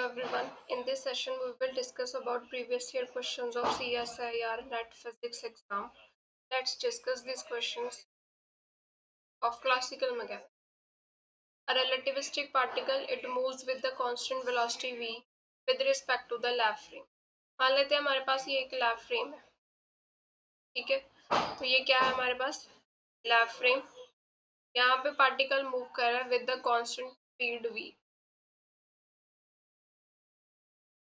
everyone. In this session, we will discuss about previous year questions of CSIR NET Physics exam. Let's discuss these questions of classical mechanics. A relativistic particle, it moves with the constant velocity v with respect to the lab frame. मान लेते हैं हमारे पास ये एक lab frame है, ठीक है। तो ये क्या है हमारे पास? Lab frame. यहाँ पे पार्टिकल मूव कर रहा है with the constant speed v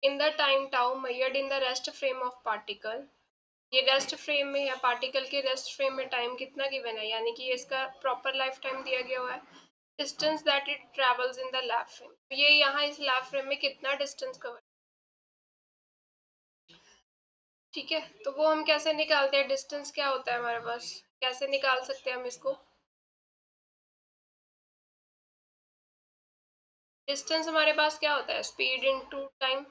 in the time tau measured in the rest frame of particle। ये रेस्ट फ्रेम में या पार्टिकल के रेस्ट फ्रेम में टाइम कितना गिवन है, यानी कि इसका प्रॉपर लाइफ टाइम दिया गया हुआ है। Distance that it travels in the lab frame, तो ये यहाँ इस लैब फ्रेम में कितना डिस्टेंस कवर, ठीक है। तो वो हम कैसे निकालते हैं? डिस्टेंस क्या होता है हमारे पास, कैसे निकाल सकते हैं हम इसको? डिस्टेंस हमारे पास क्या होता है? Speed into time.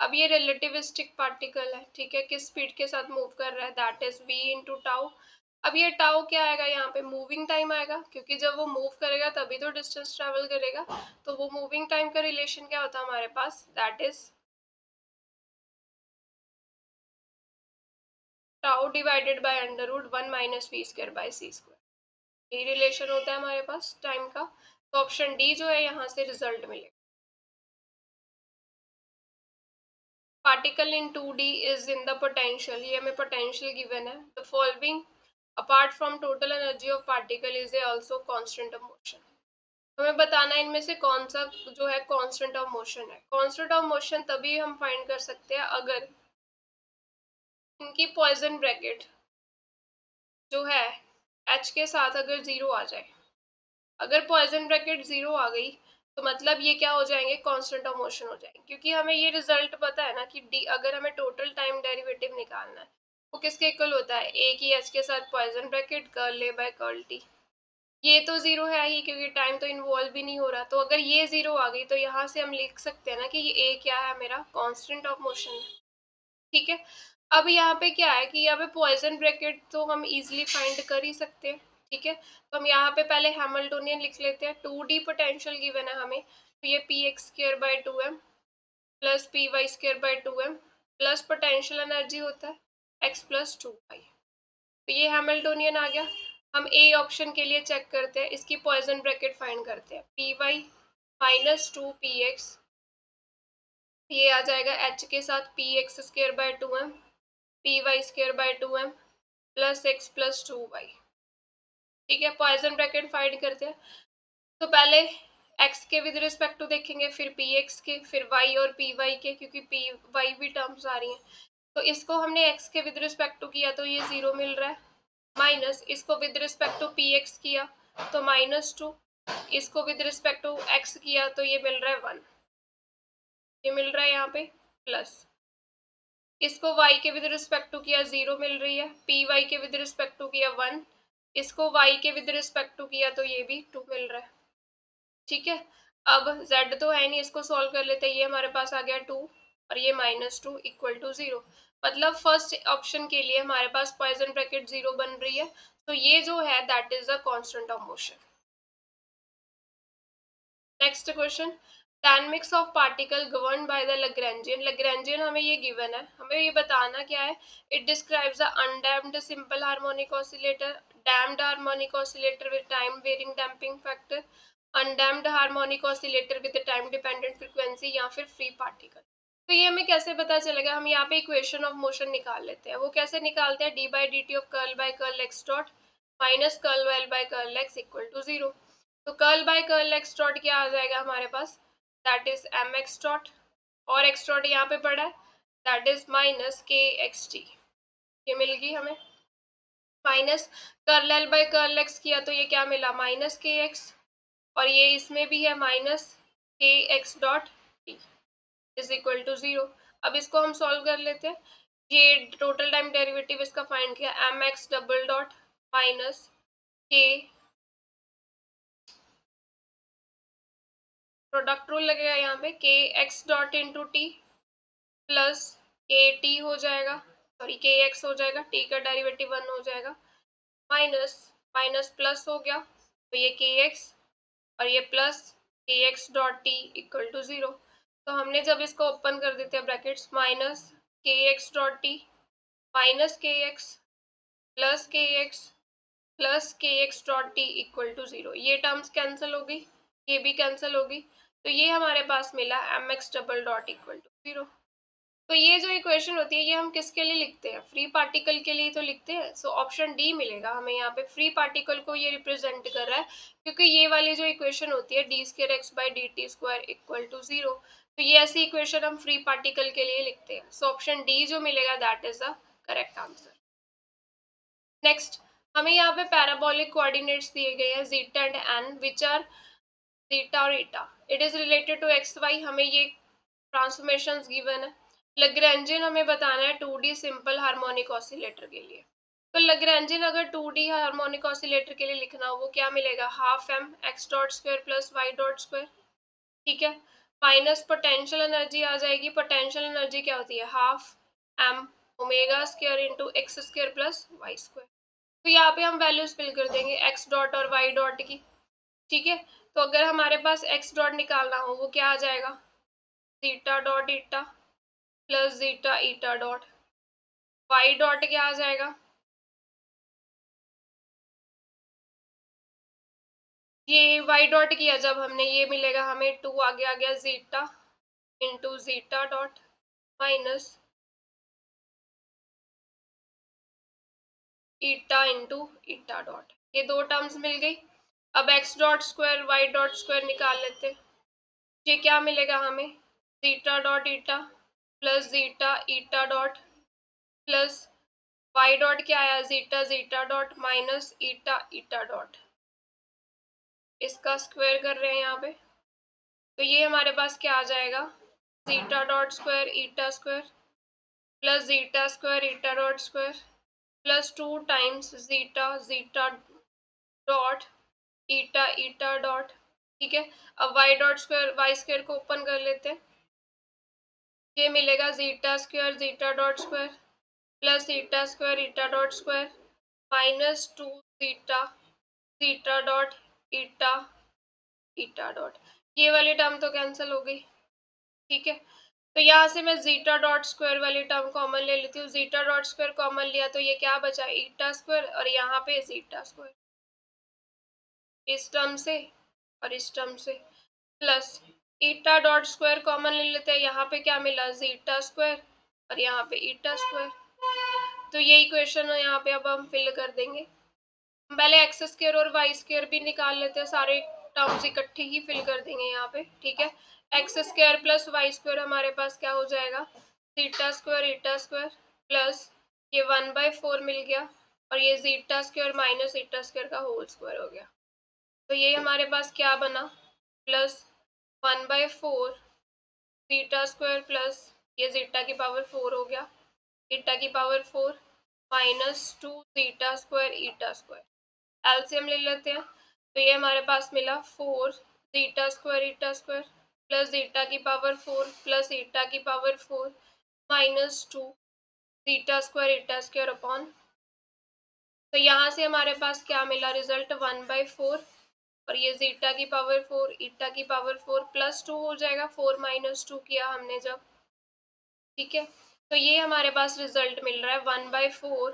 अब ये रिलेटिविस्टिक पार्टिकल है, ठीक है, किस स्पीड के साथ मूव कर रहा है? That is v into tau. अब ये टाउ क्या आएगा यहाँ पे? मूविंग टाइम आएगा, क्योंकि जब वो मूव करेगा तभी तो डिस्टेंस ट्रेवल करेगा। तो वो मूविंग टाइम का रिलेशन क्या होता है हमारे पास? That is tau divided by under root 1 minus we square by C square. ये रिलेशन होता है हमारे पास टाइम का। तो ऑप्शन डी जो है यहाँ से रिजल्ट मिलेगा। Particle in 2D is in the potential, ये हमें पोटेंशियल गिवन है। The following apart from total energy of particle is also constant of motion. हमें बताना है इनमें से कौन सा जो है कांस्टेंट ऑफ मोशन है। कांस्टेंट ऑफ मोशन तभी हम फाइंड कर सकते हैं अगर इनकी पॉइजन ब्रैकेट जो है h के साथ अगर जीरो आ जाए। अगर पॉइजन ब्रैकेट जीरो आ गई तो मतलब ये क्या हो जाएंगे? कांस्टेंट ऑफ मोशन हो जाएंगे, क्योंकि हमें ये रिजल्ट पता है ना कि डी अगर हमें टोटल टाइम डेरिवेटिव निकालना है वो किसके इक्वल होता है? ए की h के साथ Poisson bracket curl A by curl T. ये तो जीरो है ही, क्योंकि टाइम तो इन्वॉल्व भी नहीं हो रहा। तो अगर ये जीरो आ गई तो यहाँ से हम लिख सकते हैं ना कि ये ए क्या है? मेरा कांस्टेंट ऑफ मोशन है, ठीक है। अब यहाँ पे क्या है कि यहाँ पे पॉइजन ब्रैकेट तो हम इजीली फाइंड कर ही सकते हैं, ठीक है। तो हम यहाँ पे पहले हैमिल्टोनियन लिख लेते हैं। 2D पोटेंशियल गिवन है हमें, तो ये P X square by 2m plus P Y square by 2m plus potential energy होता है x प्लस 2y। तो ये हैमिल्टोनियन आ गया। हम ए ऑप्शन के लिए चेक करते हैं, इसकी पॉइजन ब्रैकेट फाइंड करते हैं। पी वाई माइनस 2px, ये आ जाएगा h के साथ P X square by 2m P Y square by 2m plus X plus 2y, ठीक है। पॉइजन ब्रैकेट फाइंड करते हैं। तो पहले x के विद रिस्पेक्ट टू देखेंगे, फिर px के, फिर y और py के, क्योंकि पी वाई भी टर्म्स आ रही हैं। तो इसको हमने x के विद रिस्पेक्ट टू किया तो ये जीरो मिल रहा है, माइनस इसको with respect to P X किया तो -2, इसको विद रिस्पेक्ट टू एक्स किया तो ये मिल रहा है 1, ये मिल रहा है यहाँ पे प्लस। इसको y के विद रिस्पेक्ट टू किया 0 मिल रही है, पी वाई के विद रिस्पेक्ट टू किया 1, इसको y के विद रिस्पेक्ट टू किया तो ये भी 2 मिल रहा है, ठीक है। अब z तो है नहीं, इसको सॉल्व कर लेते हैं। ये हमारे पास आ गया 2 और ये -2 इक्वल टू 0। मतलब फर्स्ट ऑप्शन के लिए हमारे पास पॉइजन ब्रैकेट 0 बन रही है, तो ये जो है that is the constant of motion. Next question, dynamics of particle governed by the Lagrangian. Lagrangian हमें ये गिवन है, हमें ये बताना क्या है? It describes the undamped simple harmonic oscillator, damped harmonic oscillator with time varying damping factor, undamped harmonic oscillator with time dependent frequency, या फिर फ्री पार्टिकल। तो ये हमें कैसे पता चलेगा? हम यहाँ पे इक्वेशन ऑफ मोशन निकाल लेते हैं। वो कैसे निकालते हैं? D by D T of curl by curl X dot minus curl L by curl X equal to 0। तो curl by curl X dot क्या आ जाएगा हमारे पास? That is M X dot, और एक्स डॉट यहाँ पे पड़ा है, that is minus K X T. ये मिल गई हमें। Minus curl L by curl X किया तो ये क्या मिला? माइनस के एक्स, और ये इसमें भी है minus K X dot T is equal to 0। अब इसको हम सॉल्व कर लेते हैं। ये टोटल टाइम डेरिवेटिव इसका फाइंड किया, M X double dot minus K, product rule लगेगा यहाँ पे, K X dot into T plus K T हो जाएगा, सॉरी के एक्स हो जाएगा, टी का डेरिवेटिव 1 हो जाएगा, माइनस माइनस प्लस हो गया तो ये के एक्स और ये plus K X dot T equal to 0। तो हमने जब इसको ओपन कर देते हैं brackets, minus K X dot T minus K X plus K X plus K X dot T equal to 0, ये टर्म्स कैंसिल हो गई, ये भी कैंसिल होगी, तो ये हमारे पास मिला M X double dot equal to 0। तो ये जो इक्वेशन होती है ये हम किसके लिए लिखते हैं, फ्री पार्टिकल के लिए तो लिखते हैं। सो ऑप्शन डी मिलेगा हमें यहाँ पे, फ्री पार्टिकल को ये रिप्रेजेंट कर रहा है, क्योंकि ये वाली जो इक्वेशन होती है D square X by D T square equal to 0, तो ये ऐसी इक्वेशन हम फ्री पार्टिकल के लिए लिखते हैं। सो ऑप्शन डी जो मिलेगा that is the correct answer. Next, हमें यहाँ पे पैराबोलिक कोऑर्डिनेट्स दिए गए हैं zeta and N which are theta और eta, it is related to X Y, हमें ये ट्रांसफॉर्मेशंस गिवन है। लैग्रैन्जियन हमें बताना है 2D सिंपल हार्मोनिक ऑसिलेटर के लिए। तो लैग्रैन्जियन अगर 2D हार्मोनिक ऑसिलेटर के लिए लिखना हो वो क्या मिलेगा, half M X dot square plus Y dot square, ठीक है, माइनस पोटेंशियल एनर्जी आ जाएगी, पोटेंशियल एनर्जी क्या होती है, half M omega square into X square plus Y square. तो यहाँ पे हम वैल्यूज फिल कर देंगे एक्स डॉट और वाई डॉट की, ठीक है। तो अगर हमारे पास एक्स डॉट निकालना हो वो क्या आ जाएगा, theta dot eta plus zeta eta dot, Y dot क्या आ जाएगा, ये वाई डॉट किया जब हमने ये मिलेगा हमें 2 आगे आ गया zeta into zeta dot minus eta into eta dot, ये दो टर्म्स मिल गई। अब X dot square Y dot square निकाल लेते हैं, ये क्या मिलेगा हमें, zeta dot eta plus zeta eta dot plus Y dot क्या आया, zeta zeta dot minus eta eta dot, इसका स्क्वायर कर रहे हैं यहाँ पे, तो ये हमारे पास क्या आ जाएगा, zeta dot square eta square plus zeta square eta dot square plus 2 times zeta zeta dot eta eta dot, ठीक है। अब Y dot square Y square को ओपन कर लेते हैं, ये मिलेगा zeta dot square plus eta square eta dot square minus 2 zeta zeta dot eta eta dot, ये वाली टर्म तो कैंसिल हो गई, ठीक है। तो यहाँ से मैं जीटा डॉट स्क्वायर वाली टर्म कॉमन ले लेती हूँ, जीटा डॉट स्क्वायर कॉमन लिया तो ये क्या बचा, ईटा स्क्वायर और यहाँ पे जीटा स्क्वायर, इस टर्म से और इस टर्म से, plus eta dot square common ले लेते हैं, यहाँ पे क्या मिला, जीटा स्क्वायर और यहाँ पे ईटा स्क्वायर, तो ये इक्वेशन है यहाँ पे अब हम फिल कर देंगे। पहले एक्स स्क्वायर और वाई स्क्वायर भी निकाल लेते हैं, सारे टर्म्स इकट्ठे ही फिल कर देंगे यहाँ पे, ठीक है। X square plus Y square हमारे पास क्या हो जाएगा, zeta square eta square plus ये 1/4 मिल गया और ये zeta square minus eta square का होल स्क्वायर हो गया, तो ये हमारे पास क्या बना, प्लस 1/4 जीटा स्क्वायर प्लस ये जीटा की पावर 4 हो गया, ईटा की power 4 minus 2 zeta square eta square, LCM ले लेते हैं, तो ये हमारे पास मिला 4 zeta square eta square plus zeta की पावर 4 प्लस ईटा की power 4 minus 2 zeta square eta square upon, तो यहाँ से हमारे पास क्या मिला रिजल्ट 1/4 और ये जीटा की पावर 4 ईटा की पावर 4 प्लस 2 हो जाएगा, 4 माइनस 2 किया हमने जब, ठीक है। तो ये हमारे पास रिजल्ट मिल रहा है 1/4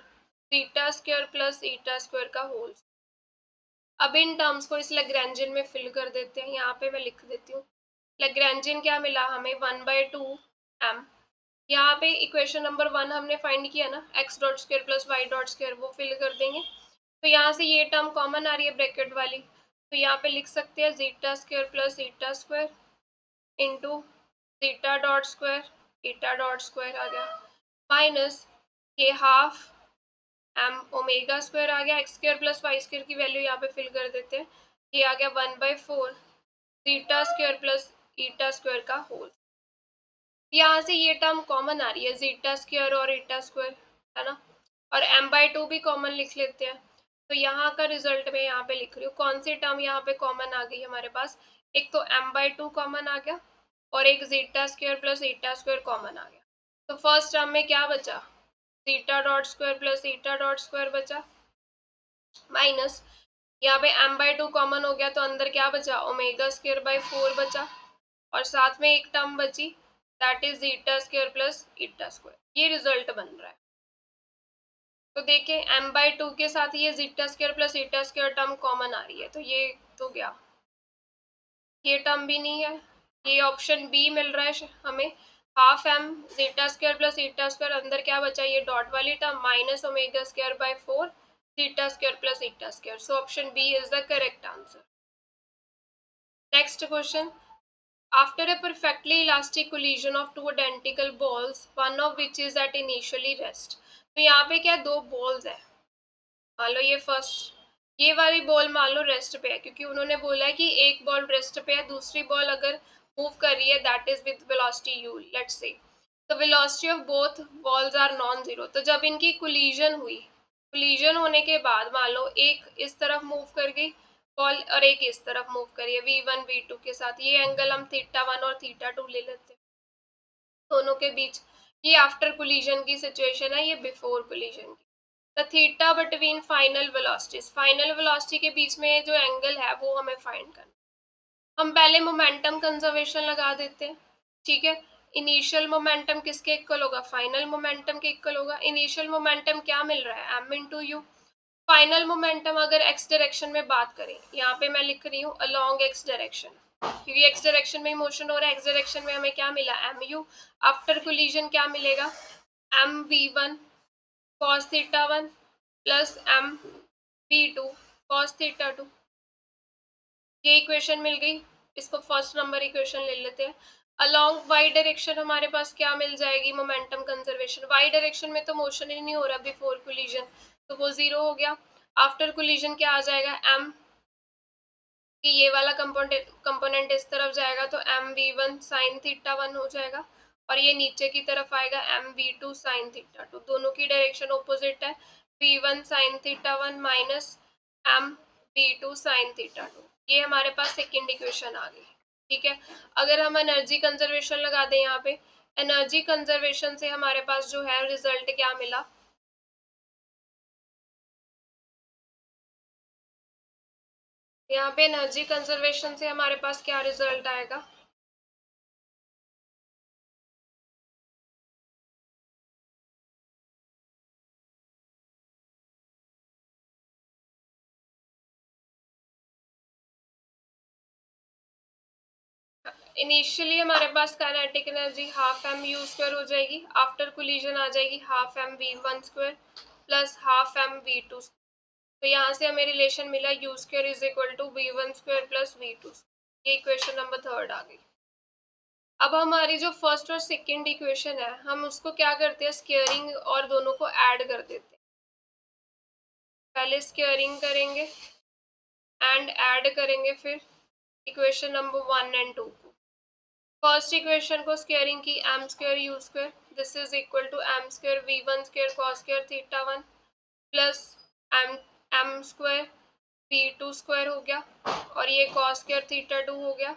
zeta square plus eta square का होल। अब इन टर्म्स को इस लैग्रैन्जियन में फिल कर देते हैं, यहाँ पे मैं लिख देती हूँ, लैग्रैन्जियन क्या मिला हमें 1/2 m, यहाँ पे इक्वेशन नंबर 1 हमने फाइंड किया ना, X dot square plus Y dot square, वो फिल कर देंगे। तो यहाँ से ये टर्म कॉमन आ रही है ब्रैकेट वाली, तो यहाँ पे लिख सकते हैं zeta square plus eta square into zeta dot square eta dot square आ गया माइनस ये हाफ एम ओमेगा स्क्वायर आ गया, X square plus Y square की वैल्यू यहाँ पे फिल कर देते हैं, ये आ गया 1/4 zeta square plus eta square का होल, यहाँ से ये टर्म कॉमन आ रही है जीटा स्क्वायर और ईटा स्क्वायर, है ना, और m/2 भी कॉमन लिख लेते हैं, तो यहाँ का रिजल्ट मैं यहाँ पे लिख रही हूँ, कौन सी टर्म यहाँ पे कॉमन आ गई हमारे पास, एक तो m/2 कॉमन आ गया और एक zeta square plus eta square common आ गया, तो फर्स्ट टर्म में क्या बचा, zeta dot square plus eta dot square बचा माइनस यहाँ पे m/2 कॉमन हो गया तो अंदर क्या बचा, ओमेगा स्क्वायर बाय 4 बचा, और साथ में एक टर्म बची, that is eta square plus eta square. ये रिजल्ट बन रहा है। तो देखें m/2 के साथ ये zeta square plus eta square term common आ रही है, तो ये तो गया, ये टर्म भी नहीं है। ये ऑप्शन बी मिल रहा है हमें, half M zeta square plus eta square, अंदर क्या बचा, ये डॉट वाली term minus omega square by 4 zeta square plus eta square. So option B is the correct answer. Next question, after a perfectly elastic collision of two identical balls, one of which is at initially rest। तो यहाँ पे क्या, दो balls है, मान लो ये first, ये वाली बॉल मान लो रेस्ट पे है, क्योंकि उन्होंने बोला है कि एक बॉल रेस्ट पे है, दूसरी बॉल अगर मूव कर रही है that is with velocity u, let's say the velocity of both balls are non zero. तो जब इनकी कोलिजन हुई, कोलिजन होने के बाद मान लो एक इस तरफ मूव कर गई बॉल और एक इस तरफ मूव करी है v1 v2 के साथ, ये एंगल हम θ1 और θ2 ले लेते हैं दोनों के बीच। ये आफ्टर कोलिजन की सिचुएशन है, ये बिफोर कोलिजन की। The theta between final velocities, final velocity के बीच में जो एंगल है वो हमें फाइंड करना। हम पहले मोमेंटम कंजर्वेशन लगा देते हैं, ठीक है। इनिशियल मोमेंटम किसके इक्वल होगा, फाइनल मोमेंटम के इक्वल होगा। इनिशियल मोमेंटम क्या मिल रहा है, m into you. Final momentum अगर x डायरेक्शन में बात करें, यहाँ पे मैं लिख रही हूँ अलोंग x डायरेक्शन, क्योंकि x डायरेक्शन में मोशन हो रहा है, x डायरेक्शन में हमें क्या मिला, mu। आफ्टर कोलिजन क्या मिलेगा, mv1 cos θ1 plus mv2 cos θ2। ये इक्वेशन मिल गई, इसको फर्स्ट नंबर इक्वेशन ले लेते हैं। अलोंग वाई डायरेक्शन हमारे पास क्या मिल जाएगी, मोमेंटम कंजर्वेशन। वाई डायरेक्शन में तो मोशन ही नहीं हो रहा बिफोर कोलिजन, तो वो जीरो हो गया। आफ्टर कोलिजन क्या आ जाएगा, m कि ये वाला कंपोनेंट इस तरफ जाएगा तो mv1 sin θ1 हो जाएगा, और ये नीचे की तरफ आएगा mv2 sin θ2। दोनों की डायरेक्शन ऑपोजिट है, v1 sin θ1 minus mv2 sin θ2। ये हमारे पास सेकेंड इक्वेशन आ गई, ठीक है। अगर हम एनर्जी कंजर्वेशन लगा दें यहाँ पे, एनर्जी कंजर्वेशन से हमारे पास जो है रिजल्ट क्या मिला, यहाँ पे एनर्जी कंजर्वेशन से हमारे पास क्या रिजल्ट आएगा, इनिशियली हमारे पास kinetic energy half M U square हो जाएगी, आफ्टर कोलिजन आ जाएगी half M V one square plus half M V two. तो यहाँ से हमें रिलेशन मिला U square is equal to V one square plus V two. ये इक्वेशन नंबर थर्ड आ गई। अब हमारी जो फर्स्ट और सेकेंड इक्वेशन है, हम उसको क्या करते हैं, स्क्वेयरिंग और दोनों को ऐड कर देते हैं। पहले स्क्वेयरिंग करेंगे एंड ऐड करेंगे, फिर इक्वेशन नंबर 1 एंड 2 को। फर्स्ट इक्वेशन को स्क्वेयरिंग की, M square U square this is equal to M square V one square cos square θ1 plus M M square V two square हो गया, और ये कॉस स्क्वायर θ2 हो गया,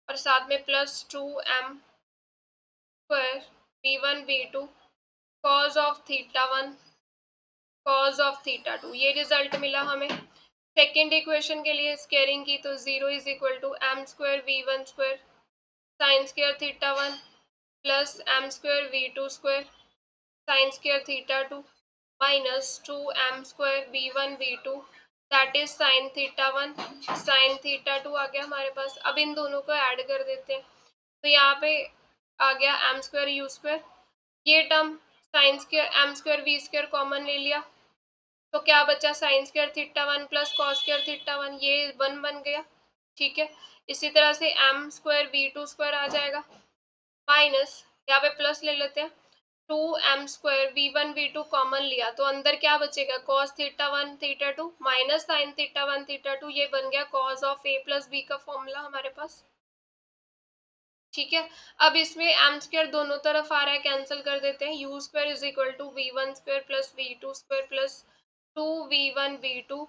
और साथ में plus 2m square V one V two cos of θ1 cos of θ2। ये रिजल्ट मिला हमें। सेकेंड इक्वेशन के लिए स्क्वेयरिंग की तो 0 is equal to M square V one square sine square θ1 plus M square V two square sine square θ2 minus 2m square V one V two that is sine θ1 sine θ2 आ गया हमारे पास। अब इन दोनों को ऐड कर देते हैं, तो यहाँ पे आ गया एम स्क्वायर यू स्क्वायर, ये term sine square M square we square common ले लिया, तो क्या बचा, sine square θ1 plus cos square θ1, ये 1 बन गया, ठीक है। इसी तरह से M square V two square आ जाएगा, माइनस यहाँ पे प्लस ले लेते हैं 2m square V one V two common लिया, तो अंदर क्या बचेगा, cos θ1 θ2 माइनस साइन θ1 θ2, ये बन गया cos of a plus b का फॉर्मूला हमारे पास, ठीक है। अब इसमें एम स्क्वायर दोनों तरफ आ रहा है, कैंसिल कर देते हैं, U square is equal to V one square plus V two square plus 2v1 v2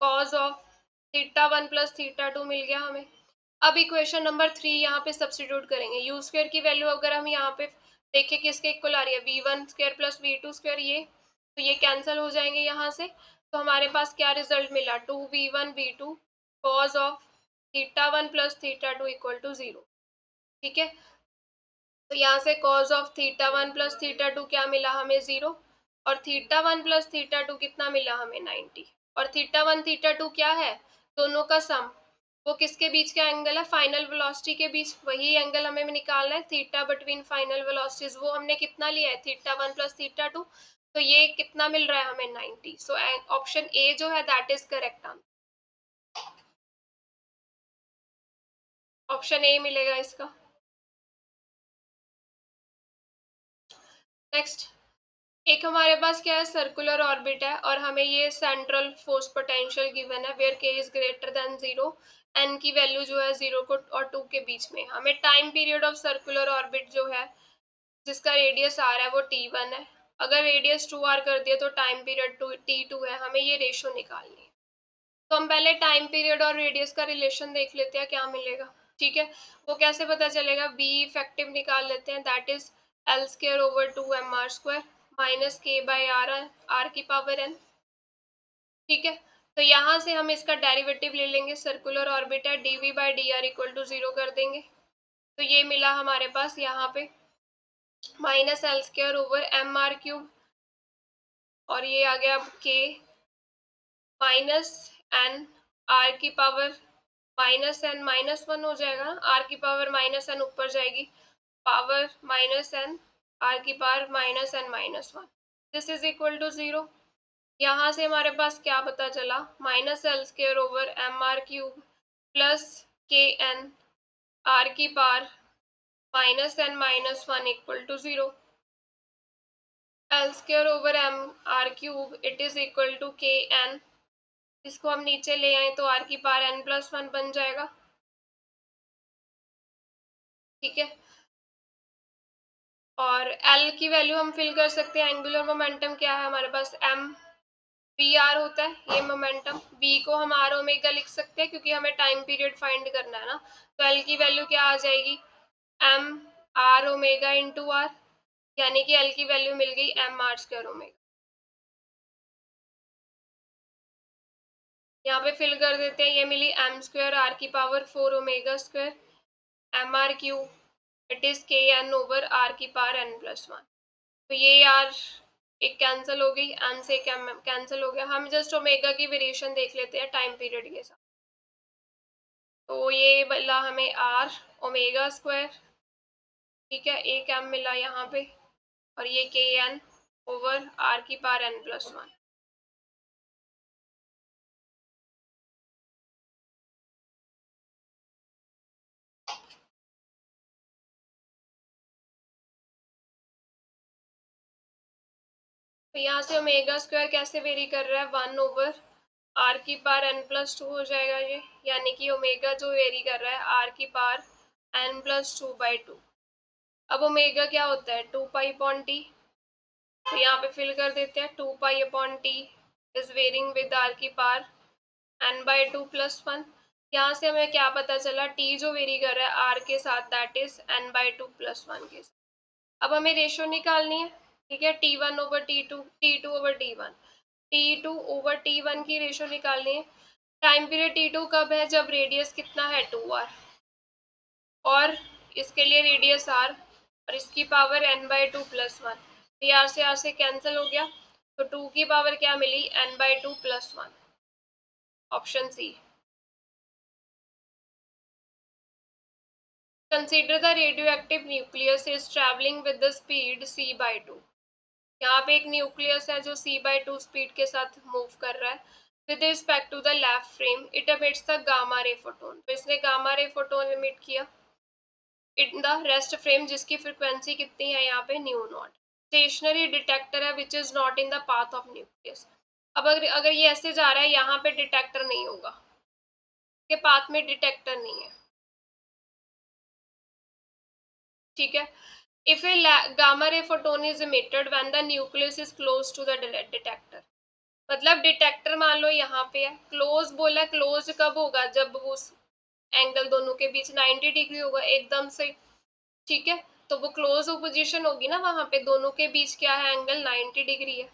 cos of θ1 plus θ2 मिल गया हमें। अब इक्वेशन नंबर 3 यहाँ पे सब्स्टिट्यूट करेंगे, यू स्क्वायर की वैल्यू अगर हम यहाँ पे देखें किसके इक्वल आ रही है, V one square plus V two square, ये तो ये कैंसिल हो जाएंगे यहाँ से, तो हमारे पास क्या रिजल्ट मिला, 2v1 v2 cos of θ1 plus θ2 equal to 0। ठीक है, तो यहाँ से cos of theta one plus theta two क्या मिला हमें 0, और theta one plus theta two कितना मिला हमें 90, और थीटा वन थीटा टू क्या है, दोनों का सम, वो किसके बीच का एंगल है, फाइनल वेलोसिटी के बीच, वही एंगल हमें निकालना है, थीटा बिटवीन फाइनल वेलोसिटीज, वो हमने कितना लिया है theta one plus theta to, तो ये कितना मिल रहा है हमें 90, सो ऑप्शन ए जो है that is correct answer, option A मिलेगा इसका। नेक्स्ट, एक हमारे पास क्या है, सर्कुलर ऑर्बिट है और हमें ये सेंट्रल फोर्स पोटेंशियल गिवन है वेयर के इज ग्रेटर देन 0, एन की वैल्यू जो है 0 को और 2 के बीच में, हमें time period of circular orbit जो है जिसका रेडियस आर है वो t1 है, अगर रेडियस 2r कर दिया तो टाइम पीरियड t2 है, हमें ये रेशो निकालनी है। तो हम पहले टाइम पीरियड और रेडियस का रिलेशन देख लेते हैं क्या मिलेगा, ठीक है, वो कैसे पता चलेगा, बी इफेक्टिव निकाल लेते हैं, that is L square over 2mr² minus के बाई आर की पावर एन, ठीक है, तो यहाँ से हम इसका डेरिवेटिव ले लेंगे, सर्कुलर ऑर्बिट है, dv by D R equal to 0 कर देंगे, तो ये मिला हमारे पास यहाँ पे minus L square over mr³ और ये आ गया के माइनस एन आर की power minus N minus one हो जाएगा, आर की पावर माइनस एन ऊपर जाएगी, पावर माइनस एन आर की power minus N minus one, this is equal to 0। यहाँ से हमारे पास क्या पता चला, minus L square over mr³ plus K N R की power minus N minus one equal to 0, L square over mr³ it is equal to के N, इसको हम नीचे ले आए तो आर की पावर एन प्लस वन बन जाएगा, ठीक है, और एल की वैल्यू हम फिल कर सकते हैं, एंगुलर मोमेंटम क्या है हमारे पास एम वी आर होता है, ये मोमेंटम, बी को हम आर ओमेगा लिख सकते हैं क्योंकि हमें टाइम पीरियड फाइंड करना है ना, तो एल की वैल्यू क्या आ जाएगी, M R omega into R, यानी कि एल की वैल्यू मिल गई एम आर स्क्वायर ओमेगा, यहाँ पे फिल कर देते हैं, ये मिली एम स्क्वायर आर की power 4 omega square mr³ it is के एन ओवर आर की पावर एन प्लस वन, तो ये यार एक कैंसिल हो गई, एम से कैंसिल हो गया, हम जस्ट ओमेगा की वेरिएशन देख लेते हैं टाइम पीरियड के साथ, तो ये मिला हमें आर ओमेगा स्क्वायर, ठीक है, एक एम मिला यहाँ पे, और ये के एन ओवर आर की पावर एन प्लस वन, तो यहाँ से ओमेगा स्क्वायर कैसे वेरी कर रहा है, 1 ओवर आर की पावर एन प्लस टू हो जाएगा ये, यानी कि ओमेगा जो वेरी कर रहा है आर की power N plus two by two, अब ओमेगा क्या होता है 2 पाई अपॉन टी, तो यहाँ पे फिल कर देते हैं 2 pi upon T is varying with R की power N by two plus one, यहाँ से हमें क्या पता चला, टी जो वेरी कर रहा है आर के साथ that is an by two plus one के साथ, अब हमें रेशो निकालनी है, ठीक है, T1 over T2 over T1, T2 over T1 की रेशो निकालनी है, टाइम पीरियड T2 कब है, जब रेडियस कितना है 2r, और इसके लिए रेडियस r और इसकी power n by two plus one, R से आर से कैंसिल हो गया, तो 2 की पावर क्या मिली n by two plus one, option C. Consider the radioactive nucleus is travelling with the speed c by two, यहाँ पे एक न्यूक्लियस है जो c बाई टू स्पीड के साथ मूव कर रहा है, with respect to the left frame it emits the gamma ray photon, तो इसने गामा रे फोटोन एमिट किया इन द रेस्ट फ्रेम जिसकी फ्रिक्वेंसी कितनी है यहाँ पे न्यू नॉट, स्टेशनरी डिटेक्टर है which is not in the path of nucleus, अब अगर ये ऐसे जा रहा है यहाँ पे डिटेक्टर नहीं होगा, के पाथ में डिटेक्टर नहीं है, ठीक है, if a gamma ray photon is emitted when the nucleus is close to the detector, मतलब डिटेक्टर मान लो यहाँ पे है, क्लोज बोला, क्लोज कब होगा जब उस एंगल दोनों के बीच 90 डिग्री होगा एकदम से, ठीक है, तो वो क्लोज पोजीशन होगी ना, वहां पे दोनों के बीच क्या है एंगल 90 डिग्री है,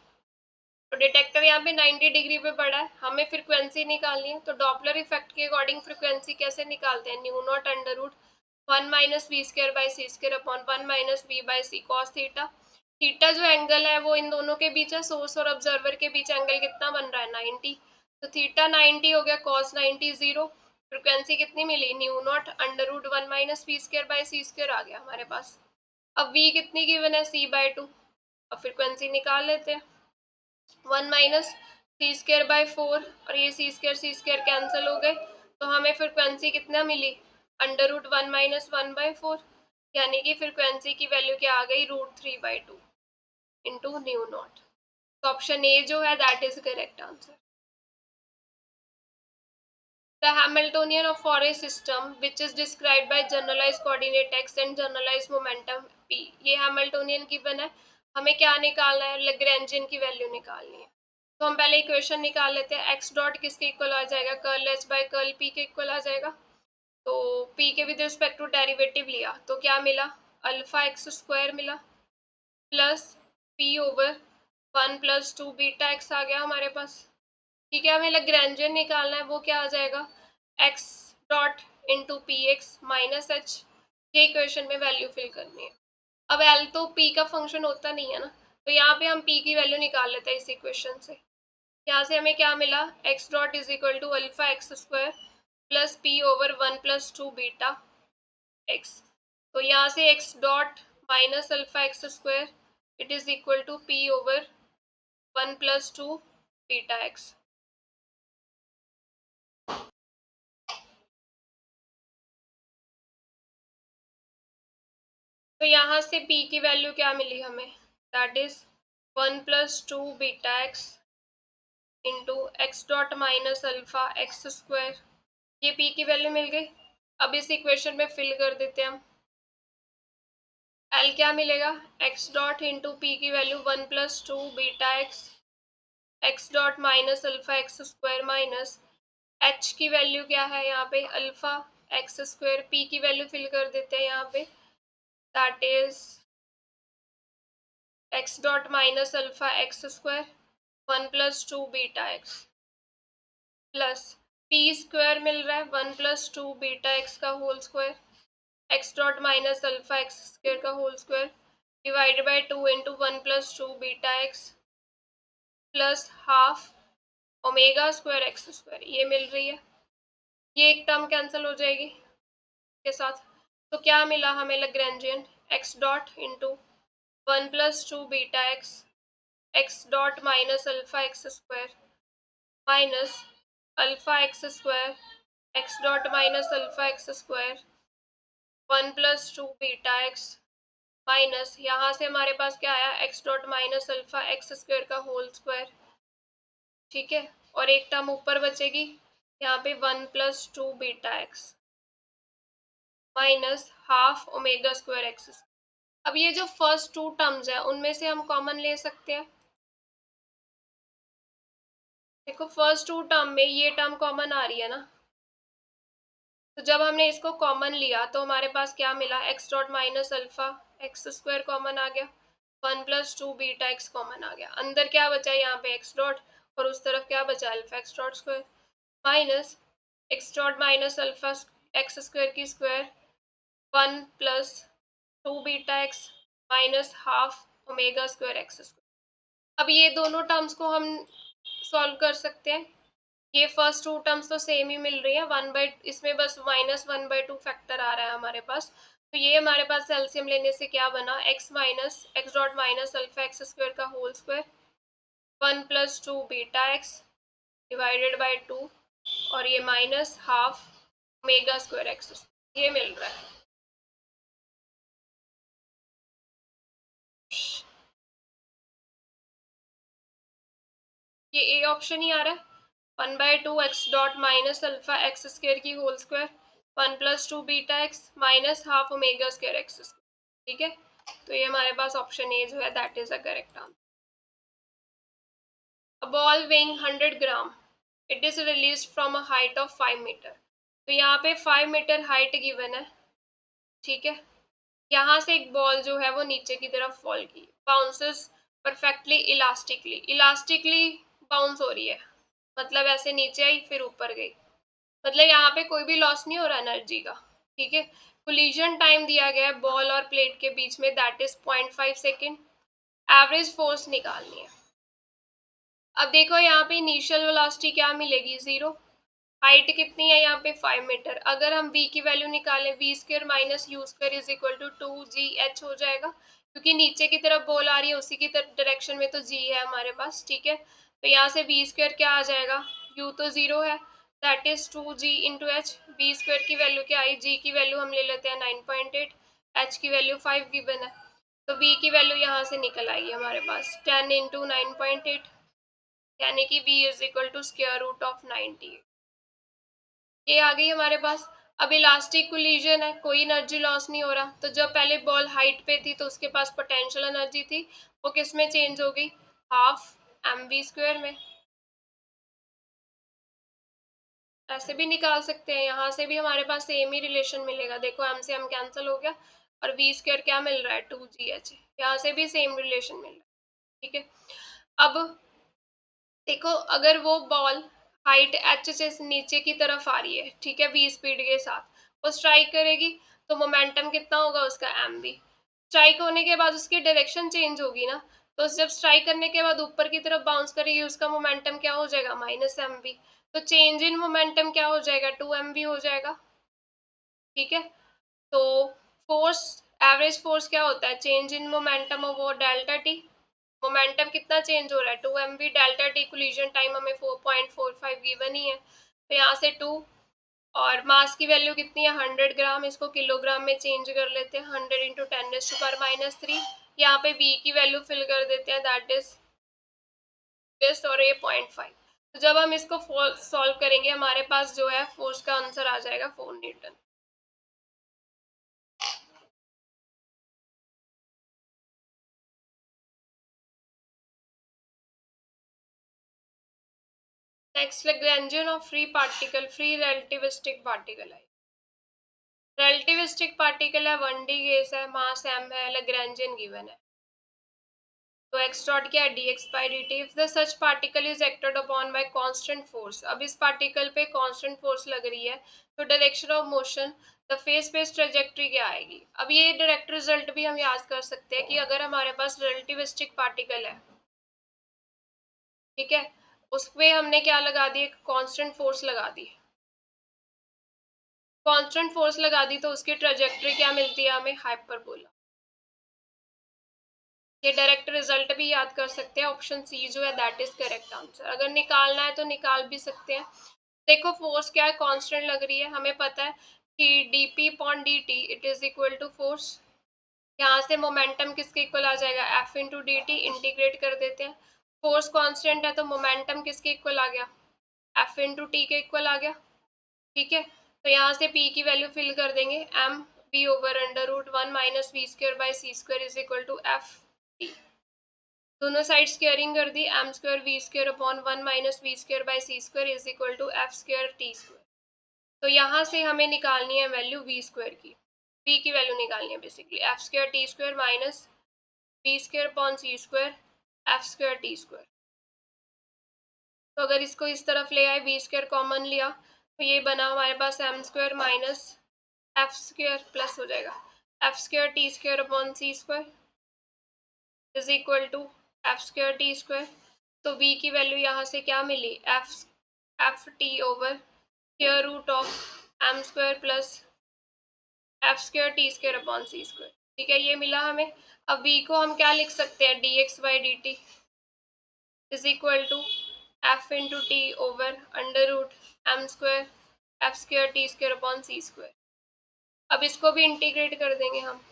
तो डिटेक्टर यहाँ पे 90 डिग्री पे पड़ा है, हमें फ्रिक्वेंसी निकालनी है, तो डॉपलर इफेक्ट के अकॉर्डिंग फ्रिक्वेंसी कैसे निकालते हैं, nu naught under root 1 minus V square by C square upon 1 minus V by C cos theta. Theta जो एंगल है वो इन दोनों के बीच है, सोर्स और ऑब्जर्वर के बीच एंगल कितना बन रहा है 90, तो थीटा 90 हो गया, कॉस 90 0। फ्रिक्वेंसी कितनी मिली nu naught under root 1 minus V square by C square आ गया हमारे पास। अब v कितनी गिवन है c/2, अब फ्रिक्वेंसी निकाल लेते हैं। 1 माइनस सी स्क्र बाय 4 और ये सी स्क्र कैंसिल हो गए, तो हमें फ्रिक्वेंसी कितना मिली अंडर रूट 1 माइनस 1/4, यानी कि फ्रिक्वेंसी की वैल्यू क्या आ गई √3/2 इंटू न्यू नॉट। तो ऑप्शन ए जो है that is correct answer. The Hamiltonian of for a system which is described by generalized coordinate x and generalized momentum p। ये Hamiltonian given है, हमें क्या निकालना है, लैग्रैन्जियन की वैल्यू निकालनी है। तो हम पहले इक्वेशन निकाल लेते हैं, x डॉट किसके इक्वल आ जाएगा, curl h by curl p के इक्वल आ जाएगा। तो p के विद रिस्पेक्ट टू डेरिवेटिव लिया तो क्या मिला, अल्फा एक्स स्क्वायर मिला plus p over 1 plus 2 beta x आ गया हमारे पास। ठीक है, हमें लैग्रैन्जियन निकालना है, वो क्या आ जाएगा x dot into P x minus H. ये इक्वेशन में वैल्यू फिल करनी है। अब एल तो p का फंक्शन होता नहीं है ना, तो यहाँ पे हम p की वैल्यू निकाल लेते हैं इस इक्वेशन से। यहाँ से हमें क्या मिला, x dot is equal to alpha X square plus p over 1 plus 2 beta x। तो यहाँ से x dot minus alpha X square it is equal to p over 1 plus 2 beta x। तो यहाँ से p की वैल्यू क्या मिली हमें, that is 1 plus 2 beta x into X dot minus alpha X square, ये p की वैल्यू मिल गई। अब इस इक्वेशन में फिल कर देते हैं हम, l क्या मिलेगा, x डॉट इंटू पी की value 1 plus 2 beta X X dot minus alpha X square minus h की वैल्यू क्या है यहाँ पे अल्फा एक्स स्क्वायर, p की वैल्यू फिल कर देते हैं यहाँ पे, that is x dot minus alpha X square 1 plus 2 beta X plus p square मिल रहा है 1 प्लस 2 बीटा एक्स का whole square x dot minus alpha X square का whole square divided by 2 into 1 plus 2 beta X plus half omega square X square, ये मिल रही है। ये एक टर्म कैंसिल हो जाएगी के साथ, तो क्या मिला हमें Lagrangian, x dot into 1 plus 2 beta x dot minus alpha X square minus alpha X square x dot minus alpha X square 1 plus 2 beta X minus यहाँ से हमारे पास क्या आया, x dot minus alpha X square का whole square. ठीक है, और एक टर्म ऊपर बचेगी यहाँ पे 1 plus 2 beta X minus half omega square x. अब ये जो फर्स्ट टू टर्म्स है उनमें से हम कॉमन ले सकते हैं। देखो फर्स्ट टू टर्म में ये टर्म कॉमन आ रही है ना, तो जब हमने इसको कॉमन लिया तो हमारे पास क्या मिला, X dot minus alpha X square common आ गया, 1 प्लस 2 बीटा एक्स कॉमन आ गया, अंदर क्या बचा यहाँ पे एक्स डॉट और उस तरफ क्या बचा alpha X dot square minus X dot minus alpha X square की square 1 plus 2 beta X minus half omega square X square. अब ये दोनों टर्म्स को हम सॉल्व कर सकते हैं। ये फर्स्ट टू टर्म्स तो सेम ही मिल रही है, 1/, इसमें बस -1/2 फैक्टर आ रहा है हमारे पास, तो ये हमारे पास एलसीएम लेने से क्या बना, X minus X dot minus alpha X square का whole square 1 plus 2 beta X divided by 2 और ये minus half omega square X, ये मिल रहा है। ये ए ऑप्शन ही आ रहा है, 1/2 X dot minus alpha X square की whole square 1 plus 2 beta X minus half omega square X square. ठीक है, तो ये हमारे पास ऑप्शन ए जो है that is a correct answer. A ball weighing 100 gram it is released from a height of 5 metre. तो यहाँ पे 5 मीटर हाइट गिवन है। ठीक है, यहाँ से एक बॉल जो है वो नीचे की तरफ फॉल की, bounces perfectly elastically, elastically bounce हो रही है, मतलब ऐसे नीचे आई फिर ऊपर गई, मतलब यहाँ पे कोई भी लॉस नहीं हो रहा एनर्जी का। ठीक है, कोलिजन टाइम दिया गया है बॉल और प्लेट के बीच में, that is 0.5 second. Average force निकालनी है। अब देखो यहाँ पे इनिशियल वेलोसिटी क्या मिलेगी, 0। हाइट कितनी है यहाँ पे, 5 मीटर। अगर हम v की वैल्यू निकालें, v square minus u square is equal to 2gh हो जाएगा, क्योंकि नीचे की तरफ बॉल आ रही है उसी की डायरेक्शन में तो g है हमारे पास, ठीक है। तो यहाँ से v स्क्र क्या आ जाएगा, u तो 0 है, that is 2g into h. V square की वैल्यू क्या आई, g की वैल्यू हम ले लेते हैं 9.8, h की वैल्यू 5 गिवन है, तो v की वैल्यू यहाँ से निकल आएगी हमारे पास 10 इंटू 9.8, यानी कि v is equal to square root of 90। ये आ गई हमारे पास। अब इलास्टिक कोलिजन है, कोई एनर्जी लॉस नहीं हो रहा, तो जब पहले बॉल हाइट पे थी तो उसके पास पोटेंशियल एनर्जी थी, वो किस में चेंज हो गई, हाफ mv स्क्वायर में। ऐसे भी निकाल सकते हैं, यहाँ से भी हमारे पास सेम ही रिलेशन मिलेगा। देखो m से m कैंसिल हो गया और v स्क्वायर क्या मिल रहा है, 2gh। यहाँ से भी सेम रिलेशन मिल रहा है, ठीक है। अब देखो, अगर वो बॉल हाइट h से नीचे की तरफ आ रही है, ठीक है, v स्पीड के साथ, वो स्ट्राइक करेगी, तो मोमेंटम कितना होगा उसका, एम बी। स्ट्राइक होने के बाद उसकी डायरेक्शन चेंज होगी ना, तो जब स्ट्राइक करने के बाद ऊपर की तरफ बाउंस करेगी, उसका मोमेंटम क्या हो जाएगा, माइनस एम बी। तो चेंज इन मोमेंटम क्या हो जाएगा, 2 mv हो जाएगा, ठीक है। तो फोर्स, एवरेज फोर्स क्या होता है, चेंज इन मोमेंटम ऑफ वो डेल्टा टी। मोमेंटम कितना चेंज हो रहा है, 2 mv, delta T collision time हमें 4.45 गिवन ही है, तो यहाँ से 2। और मास की वैल्यू कितनी है, 100 ग्राम, इसको किलोग्राम में चेंज कर लेते हैं, 100 इंटू 10⁻³ यहाँ पे v की वैल्यू फिल कर देते हैं, दैट इज दिस, और ये 0.5। तो जब हम इसको सॉल्व करेंगे, हमारे पास जो है फोर्स का आंसर आ जाएगा 4 Newton. Next, Lagrangian of free particle, free relativistic particle है। रिलेटिविस्टिक पार्टिकल है, 1D केस है, मास m है, लैग्रेंजियन गिवन है। तो x डॉट क्या है, dx by dt। If the such particle is acted upon bye constant force, अब इस पार्टिकल पे कांस्टेंट फोर्स लग रही है, तो direction of motion, the phase space trajectory क्या आएगी। अब ये डायरेक्ट रिजल्ट भी हम याद कर सकते हैं कि अगर हमारे पास रिलेटिविस्टिक पार्टिकल है, ठीक है, उस पे हमने क्या लगा दी, कांस्टेंट फोर्स लगा दी, कांस्टेंट फोर्स लगा दी, तो उसकी ट्रेजेक्ट्री क्या मिलती है हमें, हाइपरबोला। ये डायरेक्ट रिजल्ट भी याद कर सकते हैं, ऑप्शन सी जो है दैट इज करेक्ट आंसर। अगर निकालना है तो निकाल भी सकते हैं। देखो, फोर्स क्या है, कांस्टेंट लग रही है, हमें पता है कि dp upon dt it is equal to force. यहाँ से मोमेंटम किसके इक्वल आ जाएगा, f into d t, integrate कर देते हैं। फोर्स कांस्टेंट है तो मोमेंटम किसके इक्वल आ गया, f इंटू टी के इक्वल आ गया, ठीक है। तो यहाँ से p की वैल्यू फिल कर देंगे, m v over √1 minus we square by C square is equal to f t। दोनों साइड स्क्वायरिंग कर दी, m square we square upon 1 minus we square by C square is equal to f square T square. तो यहाँ से हमें निकालनी है value v square की, v की वैल्यू निकालनी है basically, f square T square minus we square upon C square f square T square. तो अगर इसको इस तरफ ले आए, v स्क्वायर कॉमन लिया, तो ये बना हमारे पास m square minus f square plus हो जाएगा f square T square upon C square is equal to F square T square. तो v की वैल्यू यहाँ से क्या मिली, F T over square root of M square plus F square T square upon C square, ठीक है, ये मिला हमें। अब v को हम क्या लिख सकते हैं, d x by D t is equal to f into t over under root m square f square T square upon C square. अब इसको भी इंटीग्रेट कर देंगे हम,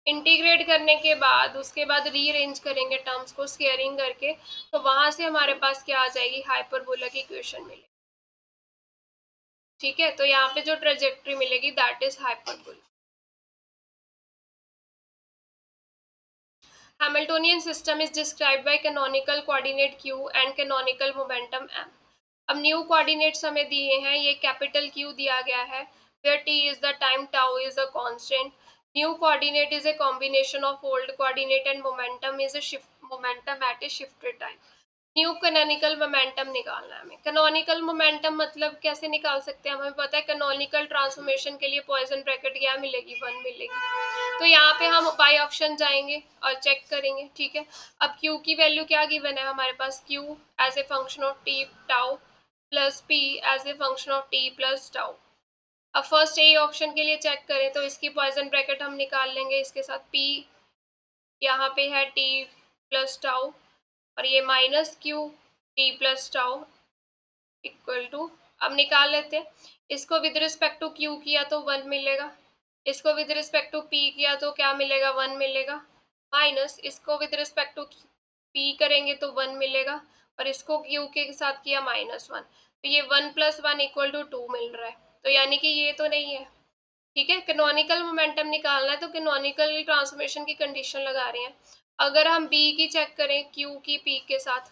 इंटीग्रेट करने के बाद उसके बाद रीअरेंज करेंगे टर्म्स को स्क्वायरिंग करके, तो वहां से हमारे पास क्या आ जाएगी, हाइपरबोला की इक्वेशन मिलेगी, ठीक है। तो यहाँ पे जो ट्रेजेक्ट्री मिलेगी that is hyperbola. Hamiltonian system is described by canonical coordinate q and canonical momentum m। अब न्यू कोऑर्डिनेट्स हमें दिए हैं, ये कैपिटल Q दिया गया है, where t is the time, tau is a constant। New coordinate is a combination of old coordinate and momentum is a shift momentum at a shifted time। New canonical momentum निकालना है हमें। Canonical momentum मतलब कैसे निकाल सकते हैं, हमें पता है कैनोनिकल ट्रांसफॉर्मेशन के लिए पॉइसन ब्रैकेट क्या मिलेगी, 1 मिलेगी। तो यहाँ पे हम बाय ऑप्शन जाएंगे और चेक करेंगे, ठीक है। अब Q की वैल्यू क्या गिवन है हमारे पास, Q as a function of t tau plus P as a function of t plus tau. अब फर्स्ट ए ऑप्शन के लिए चेक करें तो इसकी पॉइसन ब्रैकेट हम निकाल लेंगे, इसके साथ P यहाँ पे है टी प्लस टाउ और ये minus q t plus tau equal to, अब निकाल लेते हैं। इसको विद रिस्पेक्ट टू क्यू किया तो 1 मिलेगा, इसको विद रिस्पेक्ट टू पी किया तो क्या मिलेगा, 1 मिलेगा, माइनस इसको विद रिस्पेक्ट टू पी करेंगे तो 1 मिलेगा और इसको क्यू के साथ किया -1, तो ये 1 + 1 = 2 मिल रहा है। तो यानी कि ये तो नहीं है, ठीक है। कैनोनिकल मोमेंटम निकालना है तो कैनोनिकल ट्रांसफॉर्मेशन की कंडीशन लगा रहे हैं। अगर हम बी की चेक करें क्यू की पी के साथ,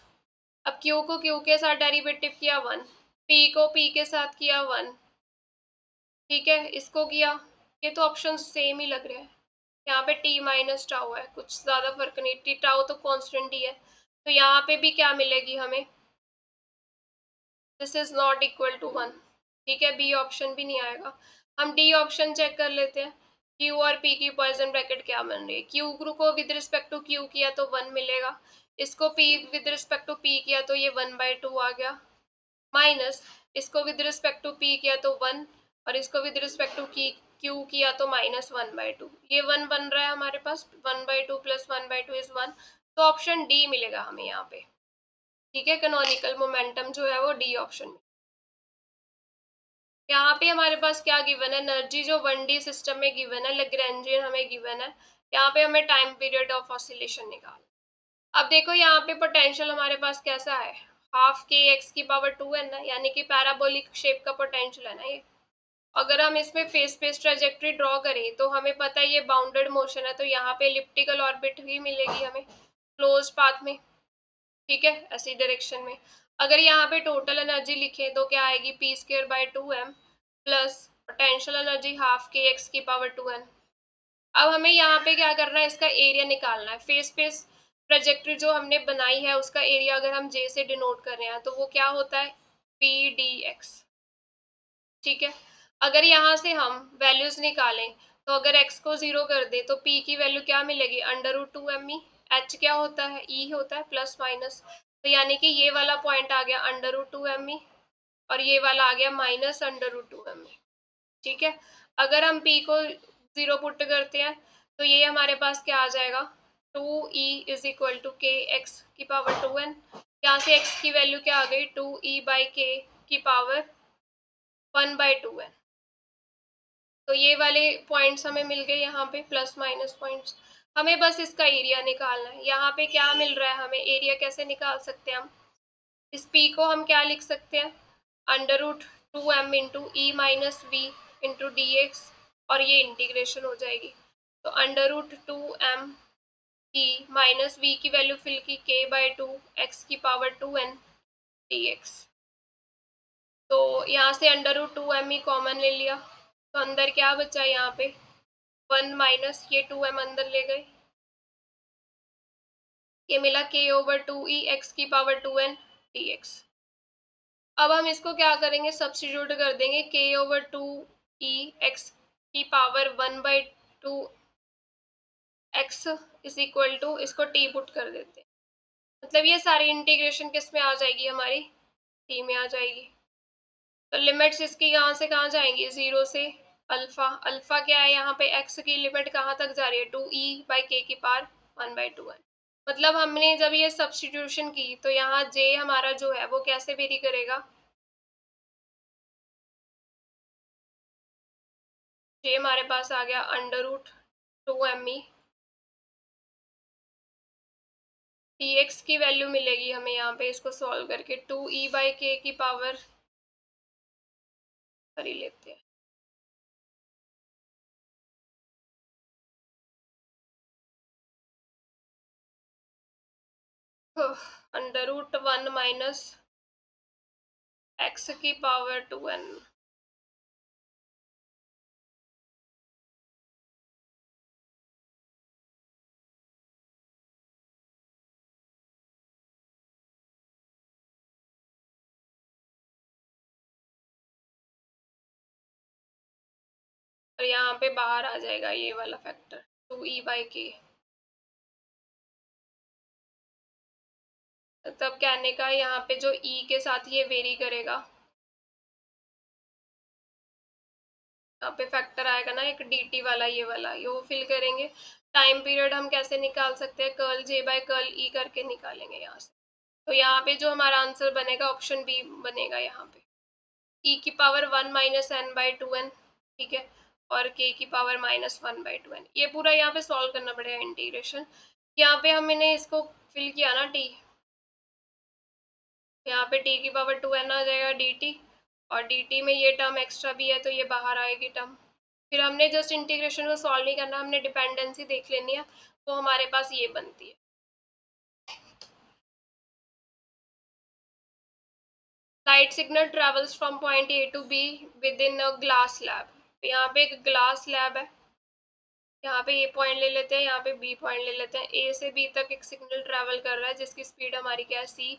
अब क्यू को क्यू के साथ डेरिवेटिव किया 1, पी को पी के साथ किया 1, ठीक है, इसको किया, ये तो ऑप्शन सेम ही लग रहे हैं। यहाँ पे टी माइनस टाउ है, कुछ ज़्यादा फर्क नहीं, टी टाउ तो कांस्टेंट ही है, तो यहाँ पे भी क्या मिलेगी हमें, this is not equal to 1, ठीक है, बी ऑप्शन भी नहीं आएगा। हम डी ऑप्शन चेक कर लेते हैं, क्यू और पी की पॉइसन ब्रैकेट क्या बन रही है, क्यू को विद रिस्पेक्ट टू क्यू किया तो 1 मिलेगा, इसको p with respect to p किया तो ये 1/2 आ गया, माइनस इसको विद रिस्पेक्ट टू पी किया तो 1 और इसको विद रिस्पेक्ट टू क्यू किया तो -1/2, ये 1 बन रहा है हमारे पास, 1/2 + 1/2 इज 1, तो ऑप्शन डी मिलेगा हमें यहाँ पे, ठीक है। कैनोनिकल मोमेंटम जो है वो डी ऑप्शन में। यहाँ पे हमारे पास क्या गिवन है, एनर्जी जो 1D सिस्टम में गिवन है, लैग्रैन्जियन हमें गिवन है, यहाँ पे हमें टाइम पीरियड ऑफ ऑसिलेशन निकाल। अब देखो यहाँ पे पोटेंशियल हमारे पास कैसा है, हाफ के एक्स की पावर 2n है, यानी कि पैराबोलिक शेप का पोटेंशियल है ना ये। अगर हम इसमें फेस स्पेस ट्रेजेक्ट्री ड्रॉ करें तो हमें पता है ये बाउंडेड मोशन है, तो यहाँ पे एलिप्टिकल ऑर्बिट ही मिलेगी हमें क्लोज पाथ में, ठीक है, ऐसी डायरेक्शन में। अगर यहाँ पे टोटल एनर्जी लिखे तो क्या आएगी, p²/2m plus potential energy half के एक्स की पावर 2n। अब हमें यहाँ पे क्या करना है, इसका एरिया निकालना है। फेस स्पेस ट्रेजेक्ट्री जो हमने बनाई है उसका एरिया अगर हम जे से डिनोट कर रहे हैं तो वो क्या होता है, pdx, ठीक है। अगर यहाँ से हम वैल्यूज निकालें तो अगर x को 0 कर दे तो p की वैल्यू क्या मिलेगी, √2me, h क्या होता है, e होता है, प्लस माइनस, तो यानी कि ये वाला पॉइंट आ गया √2me और ये वाला आ गया -√2me, ठीक है। अगर हम p को 0 पुट करते हैं तो ये हमारे पास क्या आ जाएगा, 2e = kx की पावर 2n, यहाँ से x की वैल्यू क्या आ गई, 2e/k की पावर 1/2n। तो ये वाले पॉइंट्स हमें मिल गए यहाँ पे, प्लस माइनस पॉइंट्स। हमें बस इसका एरिया निकालना है। यहाँ पे क्या मिल रहा है हमें, एरिया कैसे निकाल सकते हैं हम, इस p को हम क्या लिख सकते हैं, √2m into e minus v into d x, और ये इंटीग्रेशन हो जाएगी, तो √2m ई माइनस वी की वैल्यू फिल की k/2 x की पावर 2n dx। तो यहाँ से √2m कॉमन ले लिया, तो अंदर क्या बचा यहाँ पे, 1 माइनस ये 2m अंदर ले गए, ये मिला k/2e x की पावर 2n dx। अब हम इसको क्या करेंगे, सब्स्टिट्यूट कर देंगे, k/2e x की power 1/2 x is equal to, इसको t पुट कर देते हैं, मतलब ये सारी इंटीग्रेशन किस में आ जाएगी हमारी, t में आ जाएगी। तो लिमिट्स इसकी यहाँ से कहाँ जाएंगी, 0 से अल्फा, अल्फा क्या है यहाँ पे, x की लिमिट कहाँ तक जा रही है, 2e/k की पावर 1/2n। मतलब हमने जब ये सब्स्टिट्यूशन की तो यहाँ j हमारा जो है वो कैसे वेरी करेगा, j हमारे पास आ गया √2me, dx की वैल्यू मिलेगी हमें यहाँ पे, इसको सॉल्व करके 2e/k की पावर कर ही लेते हैं, √1 माइनस x की पावर 2n। और यहाँ पे बाहर आ जाएगा ये वाला फैक्टर 2e/k। तब कहने का यहाँ पे जो e के साथ ये वेरी करेगा, यहाँ पे फैक्टर आएगा ना एक dt वाला, ये वाला ये वो फिल करेंगे। टाइम पीरियड हम कैसे निकाल सकते हैं, कर्ल j/कर्ल e करके निकालेंगे यहाँ से। तो यहाँ पे जो हमारा आंसर बनेगा ऑप्शन बी बनेगा यहाँ पे, e की पावर 1 - n/2n, ठीक है, और k की पावर -1/2n। ये पूरा यहाँ पे सॉल्व करना पड़ेगा इंटीग्रेशन। यहाँ पे हमने इसको फिल किया ना t, यहाँ पे t की पावर 2n आ जाएगा dt, और dt में ये टर्म एक्स्ट्रा भी है तो ये बाहर आएगी टर्म। फिर हमने जस्ट इंटीग्रेशन को सॉल्व नहीं करना, हमने डिपेंडेंसी देख लेनी है, तो हमारे पास ये बनती है। Light signal travels from point A to B within a glass slab. यहाँ पे एक ग्लास लैब है, यहाँ पे ए पॉइंट ले लेते हैं, यहाँ पे बी पॉइंट ले लेते हैं। ए से बी तक एक सिग्नल ट्रैवल कर रहा है जिसकी स्पीड हमारी क्या है सी,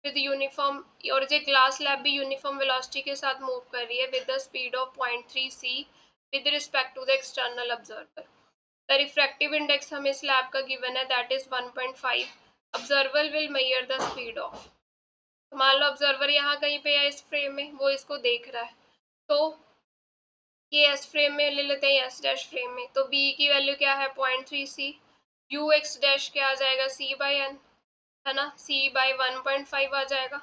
विद यूनिफॉर्म, और जो ग्लास लैब भी यूनिफॉर्म वेलोसिटी के साथ मूव कर रही है with the speed of 0.3 c with respect to the external observer. The refractive index हमें इस लैब का गिवन है, that is 1.5। Observer will measure the speed of, मान लो ऑब्जर्वर यहाँ कहीं पे है इस फ्रेम में, वो इसको देख रहा है, तो ये एस फ्रेम में ले लेते हैं, एस डैश फ्रेम में, तो बी की वैल्यू क्या है 0.3 सी, यू एक्स डैश क्या आ जाएगा c/n, है ना, c/1.5 आ जाएगा।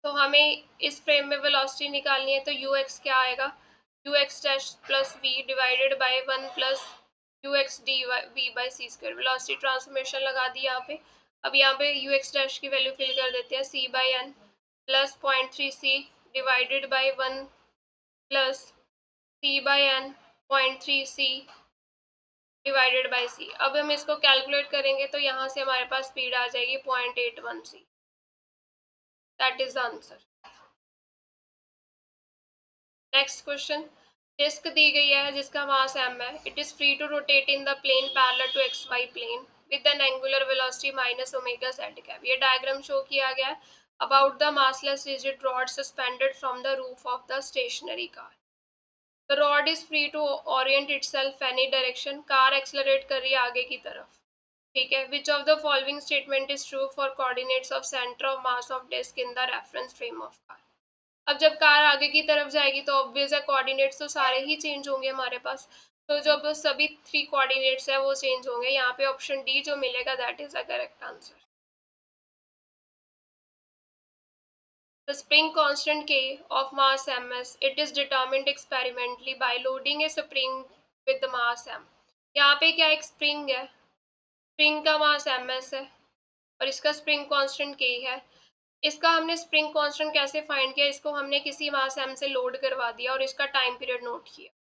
तो हमें इस फ्रेम में वेलोसिटी निकालनी है, तो यू एक्स क्या आएगा, U X dash plus V divided by 1 plus U X D V by C square. Velocity transformation लगा दी यहाँ पे। अब यहाँ पे यू एक्स डैश की वैल्यू फिल कर देते हैं, c/n plus 0.3 C divided by 1 plus c/n 0.3 C divided by C. अब हम इसको कैलकुलेट करेंगे तो यहाँ से हमारे पास स्पीड आ जाएगी 0.81 C. That is the answer. Next question, disc दी गई है जिसका मास m है, it is free to rotate in the plane parallel to xy plane with an angular velocity minus omega z cap. ये diagram show किया गया है about the massless rigid rod suspended from the roof of the stationary car. The rod is free to orient itself any direction, car accelerate कर रही है आगे की तरफ, ठीक है। Which of the following statement is true for coordinates of center of mass of disk in the reference frame of car। अब जब कार आगे की तरफ जाएगी तो ऑब्वियस है कोऑर्डिनेट्स तो सारे ही चेंज होंगे हमारे पास, तो जब सभी 3 कोऑर्डिनेट्स है वो चेंज होंगे। यहाँ पे ऑप्शन डी जो मिलेगा that is the correct answer. The spring constant K of mass ms, it is determined experimentally by loading a spring with the mass m। यहाँ पे क्या एक स्प्रिंग है, स्प्रिंग का मास ms है और इसका स्प्रिंग कांस्टेंट k है। इसका हमने स्प्रिंग कांस्टेंट कैसे फाइंड किया, इसको हमने किसी मास m से लोड करवा दिया और इसका टाइम पीरियड नोट किया।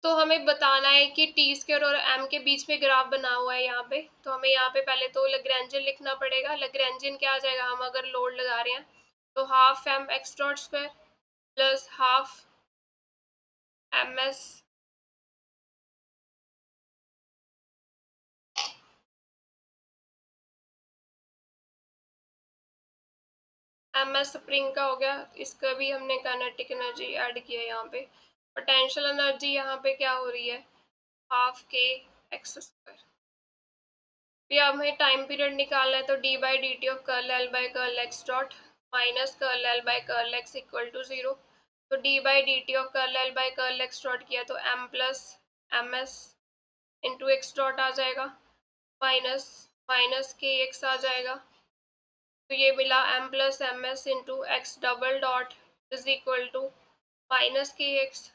तो हमें बताना है कि टी स्क्वायर और m के बीच में ग्राफ बना हुआ है यहाँ पे, तो हमें यहाँ पे पहले तो लैग्रेंजियन लिखना पड़ेगा। लैग्रेंजियन क्या आ जाएगा, हम अगर लोड लगा रहे हैं तो half m x dot square plus half ms spring का हो गया, इसका भी हमने काइनेटिक एनर्जी ऐड किया है यहाँ पे। पोटेंशियल एनर्जी यहाँ पे क्या हो रही है, हाफ k x स्क्वायर। फिर हमें टाइम पीरियड निकालना है, तो d by D T of curl l by curl x dot minus curl l by curl x equal to 0। तो d by D T of curl l by curl x dot किया तो m plus ms into X dot आ जाएगा, minus minus K X आ जाएगा, तो ये मिला m plus M S into X double dot is equal to minus K X.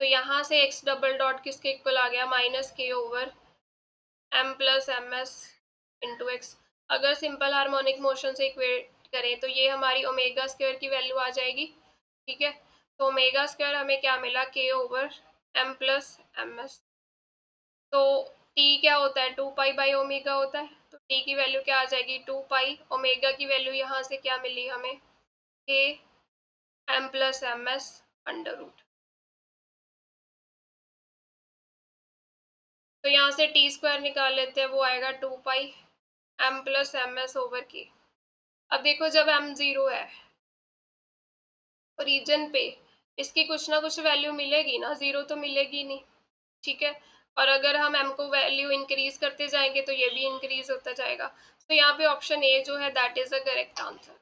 तो यहाँ से x डबल डॉट किसके इक्वल आ गया, minus k over m plus M S into x. अगर सिंपल हार्मोनिक मोशन से इक्वेट करें तो ये हमारी ओमेगा स्क्वायर की वैल्यू आ जाएगी, ठीक है। तो ओमेगा स्क्वायर हमें क्या मिला, k over m plus M s. तो t क्या होता है, 2 पाई बाई ओमेगा होता है, तो t की वैल्यू क्या आ जाएगी 2 पाई। ओमेगा की वैल्यू यहाँ से क्या मिली हमें, k m plus M s under root. तो यहाँ से टी स्क्वायर निकाल लेते हैं, वो आएगा 2 pi m plus M s over k. अब देखो जब m 0 है रीजन पे, इसकी कुछ ना कुछ वैल्यू मिलेगी ना, जीरो तो मिलेगी नहीं, ठीक है। और अगर हम m को वैल्यू इंक्रीज करते जाएंगे तो ये भी इंक्रीज होता जाएगा। तो यहाँ पे ऑप्शन ए जो है that is the correct answer.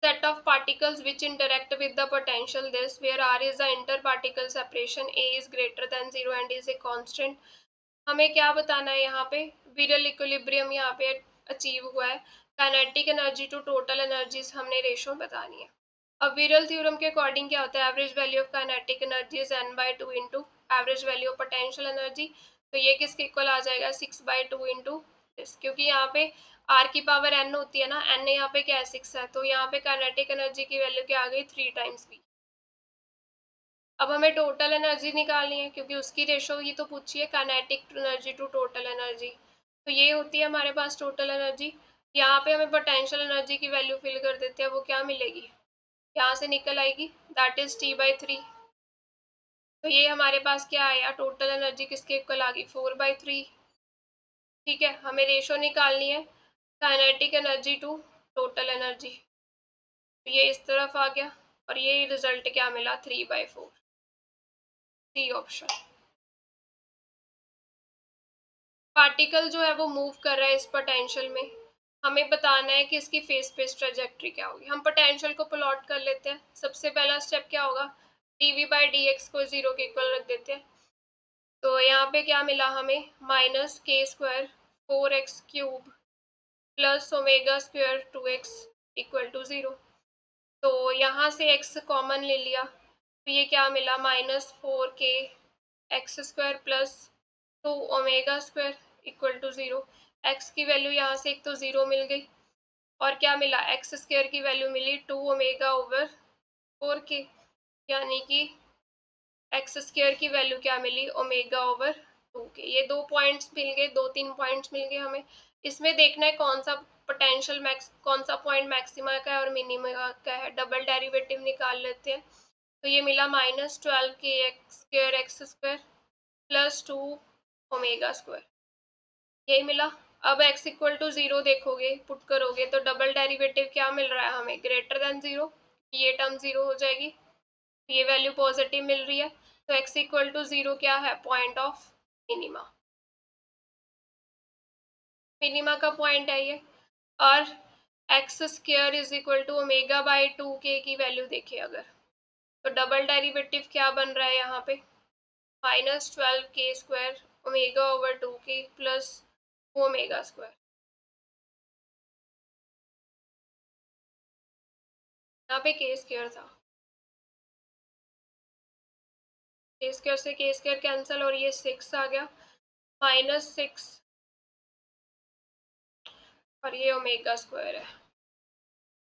Set of particles which interact with the potential this where r is the interparticle separation, a is greater than 0 and is a constant। हमें क्या बताना है यहाँ पे, विरल इक्विलिब्रियम यहाँ पे अचीव हुआ है। Kinetic energy to total energies हमने रेशो बतानी है। अब विरल थ्योरम के अकॉर्डिंग क्या होता है, average value of kinetic energy is n/2 into average value of potential energy. तो ये किसके इक्वल आ जाएगा, 6/2 इंटू दिस, क्योंकि यहाँ पे r की पावर n होती है ना, n यहाँ पे क्या है 6 है, तो यहाँ पे काइनेटिक एनर्जी की वैल्यू क्या आ गई 3 टाइम्स v। अब हमें टोटल एनर्जी निकालनी है क्योंकि उसकी रेशो ही तो पूछी है, kinetic energy to total energy. तो ये होती है हमारे पास टोटल एनर्जी। यहाँ पे हमें पोटेंशियल एनर्जी की वैल्यू फिल कर देते हैं, वो क्या मिलेगी, यहाँ से निकल आएगी, दैट इज T/3। तो ये हमारे पास क्या आया, टोटल एनर्जी किसके इक्वल आ गई 4/3। ठीक है, हमें रेशो निकालनी है kinetic energy to total energy. तो ये इस तरफ आ गया और ये रिजल्ट क्या मिला 3/4, सी ऑप्शन। पार्टिकल जो है वो मूव कर रहा है इस पोटेंशियल में, हमें बताना है कि इसकी फेस स्पेस ट्रेजेक्ट्री क्या होगी। हम पोटेंशियल को प्लॉट कर लेते हैं। सबसे पहला स्टेप क्या होगा, dv/dx को 0 के इक्वल रख देते हैं। तो यहाँ पे क्या मिला हमें, -k² 4x³ प्लस ω² 2x = 0। तो यहाँ से x कॉमन ले लिया, तो ये क्या मिला -4k x² प्लस 2ω² = 0। x की वैल्यू यहाँ से एक तो 0 मिल गई और क्या मिला, x² की वैल्यू मिली 2ω/4k, यानी कि x² की वैल्यू क्या मिली ω/2k। ये दो पॉइंट्स मिल गए, 2-3 पॉइंट्स मिल गए हमें। इसमें देखना है कौन सा पोटेंशियल मैक्स, कौन सा पॉइंट मैक्सिमा का है और मिनिमा का है। डबल डेरिवेटिव निकाल लेते हैं। तो ये मिला -12k² x² प्लस 2ω², यही मिला। अब x = 0 देखोगे, पुट करोगे तो डबल डेरिवेटिव क्या मिल रहा है हमें, ग्रेटर देन 0, ये टर्म 0 हो जाएगी, ये वैल्यू पॉजिटिव मिल रही है। तो x = 0 क्या है, पॉइंट ऑफ मिनिमा, मिनिमा का पॉइंट है ये। और x² = ω/2k की वैल्यू देखिए अगर, तो डबल डेरिवेटिव क्या बन रहा है यहाँ पे, -12k² ω/2k प्लस 2ω²। यहाँ पे k² था, k² से k² कैंसिल और ये 6 आ गया, -6 और ये ω² है,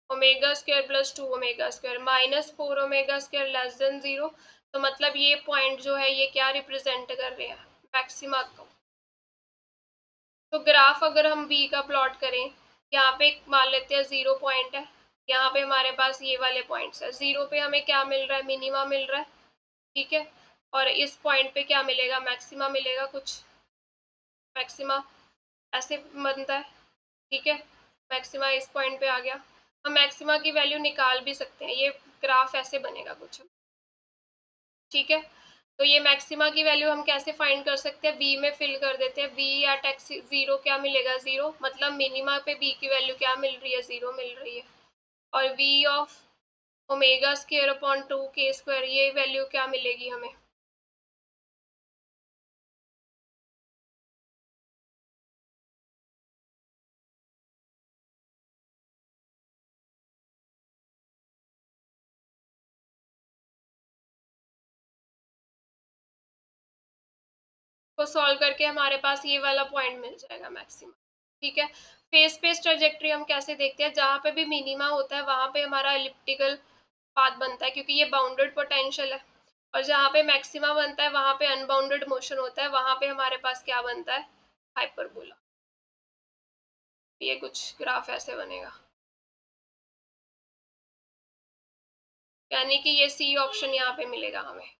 ω² प्लस 2ω² -4ω² लेस देन 0। तो मतलब ये पॉइंट जो है ये क्या रिप्रेजेंट कर रहे हैं, मैक्सिमा को। तो ग्राफ अगर हम v का प्लॉट करें, यहाँ पे मान लेते हैं 0 पॉइंट है, यहाँ पे हमारे पास ये वाले पॉइंट्स है, 0 पे हमें क्या मिल रहा है, मिनिमा मिल रहा है, ठीक है। और इस पॉइंट पे क्या मिलेगा, मैक्सिमा मिलेगा, कुछ मैक्सिमा ऐसे बनता है, ठीक है। मैक्सिमा इस पॉइंट पे आ गया, हम मैक्सिमा की वैल्यू निकाल भी सकते हैं, ये ग्राफ ऐसे बनेगा कुछ, ठीक है। तो ये मैक्सिमा की वैल्यू हम कैसे फाइंड कर सकते हैं, बी में फिल कर देते हैं, बी एट x 0 क्या मिलेगा 0, मतलब मिनिमा पे बी की वैल्यू क्या मिल रही है 0 मिल रही है। और v ऑफ ω²/2k² ये वैल्यू क्या मिलेगी हमें, को सॉल्व करके हमारे पास ये वाला पॉइंट मिल जाएगा मैक्सिमम, ठीक है। फेस स्पेस ट्रेजेक्ट्री हम कैसे देखते हैं, जहाँ पे भी मिनिमा होता है वहाँ पे हमारा एलिप्टिकल पाथ बनता है क्योंकि ये बाउंडेड पोटेंशियल है, और जहाँ पे मैक्सिमा बनता है वहाँ पे अनबाउंडेड मोशन होता है, वहाँ पे हमारे पास क्या बनता है, हाइपरबोला। ये कुछ ग्राफ ऐसे बनेगा, यानी कि ये सी ऑप्शन यहाँ पे मिलेगा हमें।